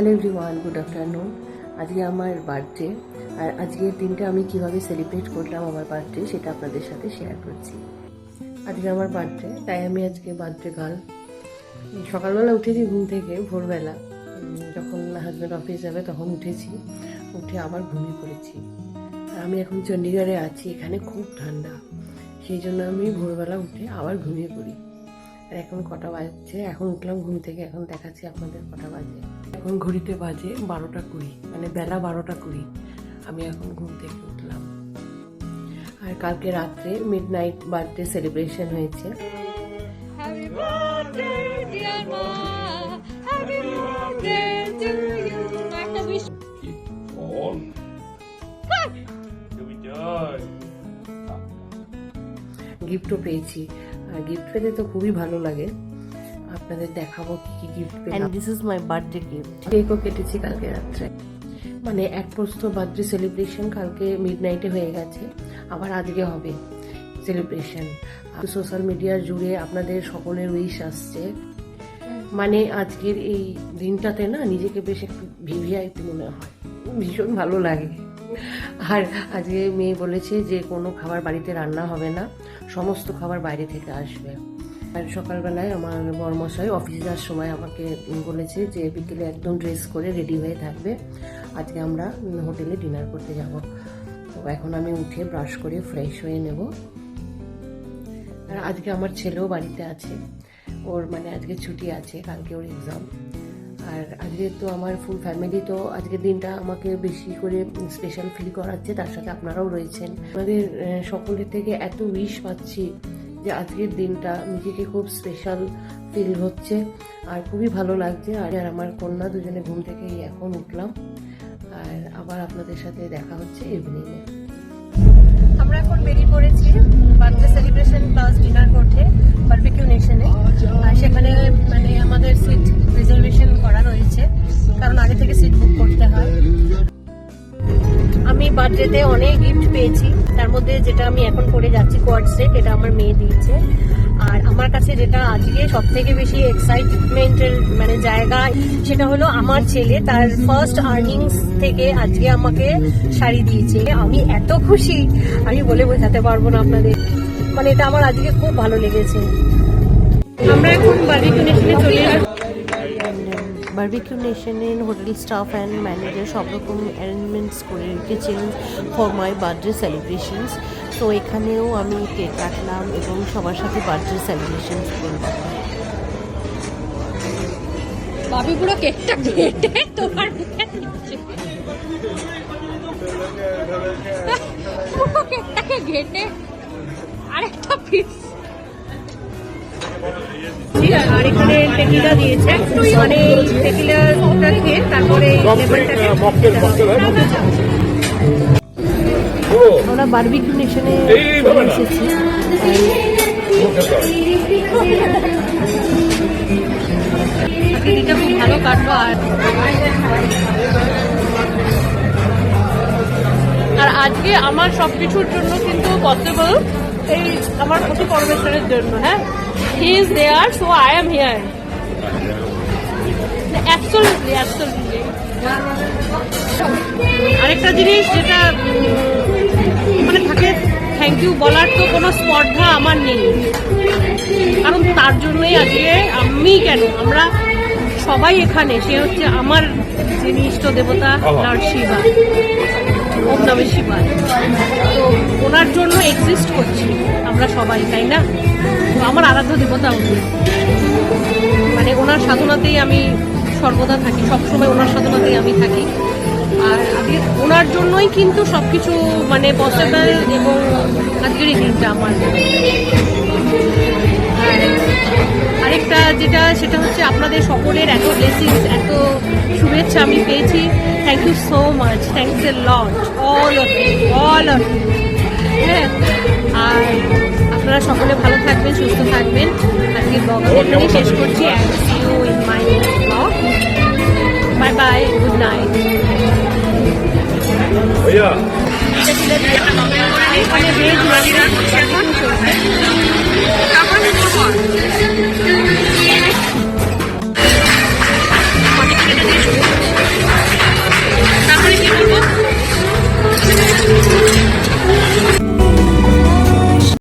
Hello everyone, good afternoon. আজকে আমার birthday, আর আজকের দিনটা আমি কিভাবে সেলিব্রেট করলাম আমার বার্থডে সেটা আপনাদের সাথে শেয়ার করছি। আজকে আমার বার্থডে, তাই আমি আজকে বার্থডে গার্ল। সকালবেলা উঠেছি ঘুম থেকে, ভোরবেলা যখন হাজব্যান্ড অফিস যাবে তখন উঠেছি, উঠে আবার ঘুমিয়ে পড়েছি। আর আমি এখন চণ্ডীগড়ে আছি, এখানে খুব ঠান্ডা, সেই জন্য আমি ভোরবেলা উঠে আবার ঘুমিয়ে পড়ি। আর এখন কটা বাজছে, এখন উঠলাম ঘুম থেকে, এখন দেখাচ্ছি আপনাদের কটা বাজে। এখন ঘড়িতে বাজে 12:20, মানে বেলা 12:20 আমি এখন ঘুম থেকে উঠলাম। আর কালকে রাত্রে মিডনাইট বার্থডে সেলিব্রেশন হয়েছে। গিফটও পেয়েছি, আর গিফট পেতে তো খুবই ভালো লাগে। আপনাদের দেখাবো কি কি গিফট পেলাম। This is my birthday gift. কেকও কেটেছি কালকে রাত্রে, মানে এক পোস্ত বার্থডে সেলিব্রেশন কালকে মিডনাইটে হয়ে গেছে, আবার আজকে হবে সেলিব্রেশন। সোশ্যাল মিডিয়ার জুড়ে আপনাদের সকলের উইশ আসছে, মানে আজকের এই দিনটাতে না নিজেকে বেশ একটু ভিভিআইপি মনে হয়, ভীষণ ভালো লাগে। আর আজকে মেয়ে বলেছে যে কোনো খাবার বাড়িতে রান্না হবে না, সমস্ত খাবার বাইরে থেকে আসবে। আর সকালবেলায় আমার বরমশাই অফিসে যাওয়ার সময় আমাকে বলেছে যে বিকেলে একদম ড্রেস করে রেডি হয়ে থাকবে, আজকে আমরা হোটেলে ডিনার করতে যাব। তো এখন আমি উঠে ব্রাশ করে ফ্রেশ হয়ে নেব। আর আজকে আমার ছেলেও বাড়িতে আছে, ওর মানে আজকে ছুটি আছে, কালকে ওর এক্সাম। আর আজকে তো আমার ফুল ফ্যামিলি, তো আজকের দিনটা আমাকে বেশি করে স্পেশাল ফিল করাচ্ছে, তার সাথে আপনারাও রয়েছেন। আমাদের সকলের থেকে এত উইশ পাচ্ছি যে আজকের দিনটা নিজেকে খুব স্পেশাল ফিল হচ্ছে, আর খুবই ভালো লাগছে। আর আমার কন্যা দুজনে ঘুম থেকে এখন উঠলাম, আর আবার আপনাদের সাথে দেখা হচ্ছে ইভিনিংয়ে। আমরা এখন বেরিয়ে পড়েছি বার্থডে সেলিব্রেশন প্লাস ডিনার করতে বারবিকিউ নেশনে। আর সেখানে মানে আমাদের সিট রিজার্ভেশন করা রয়েছে, কারণ আগে থেকে সিট বুক করতে হয়। আমি বার্থডেতে অনেক গিফট পেয়েছি, তার মধ্যে যেটা আমি এখন পরে যাচ্ছি কোয়াড সেট, এটা আমার মেয়ে দিয়েছে। আর আমার কাছে যেটা আজকে সব থেকে বেশি এক্সাইটমেন্টের মানে জায়গা, সেটা হলো আমার ছেলে তার ফার্স্ট আর্নিংস থেকে আজকে আমাকে শাড়ি দিয়েছে। আমি এত খুশি, আমি বলে বোঝাতে পারবো না আপনাদের, মানে এটা আমার আজকে খুব ভালো লেগেছে। আমরা এখন বারবিকিউ নেশনে চলে এলাম। বারবিকিউ নেশনের হোটেল স্টাফ অ্যান্ড ম্যানেজার সব রকম অ্যারেঞ্জমেন্টস করে রেখেছেন ফর মাই বার্থডে সেলিব্রেশনস। তো এখানেও আমি কেক কাটলাম এবং সবার সাথে বার্থডে সেলিব্রেশনস করলাম। বাবি পুরো কেকটা কেটে তোমার মুখে দিচ্ছে, পুরো কেকটাকে ঘেটে আরেকটা পিস। আর এখানে টেকিলা দিয়েছে, মানে টেকিলাটা খেয়ে তারপরে আমরা বারবিকিউ নেশনে এসেছি। দিনটা খুব ভালো কাটলো। আর আজকে আমার সবকিছুর জন্য কিন্তু পসিবল এই আমার প্রতি পরমেশ্বরের জন্য। হ্যাঁ, he is there, so I am here. Absolutely absolutely. আরেকটা জিনিস যেটা মানে থাকে, থ্যাংক ইউ বলার তো কোনো স্পর্ধা আমার নেই, কারণ তার জন্যই আজকে আমি কেন আমরা সবাই এখানে। সে হচ্ছে আমার যিনি ইষ্ট দেবতা লর্ড শিবা, ওম নমঃ শিবায়। তো ওনার জন্য এক্সিস্ট করছি আমরা সবাই, তাই না? তো আমার আরাধ্য দেবতা উনি, মানে ওনার সাধনাতেই আমি সর্বদা থাকি, সবসময় ওনার সাধনাতেই আমি থাকি। আর আজকে ওনার জন্যই কিন্তু সবকিছু মানে পসিবল, এবং আজকের এই দিনটা আমার। আরেকটা যেটা, সেটা হচ্ছে আপনাদের সকলের এত ব্লেসিংস, এত শুভেচ্ছা আমি পেয়েছি। Thank you so much, thanks a lot, all of you, all of you. হ্যাঁ, আর আপনারা সকলে ভালো থাকবেন, সুস্থ থাকবেন। আজকে ব্লগ এখানেই শেষ করছি। And see you in my next blog. Bye bye, good night. এখানে ভেজ মালিরা এখন চলছে।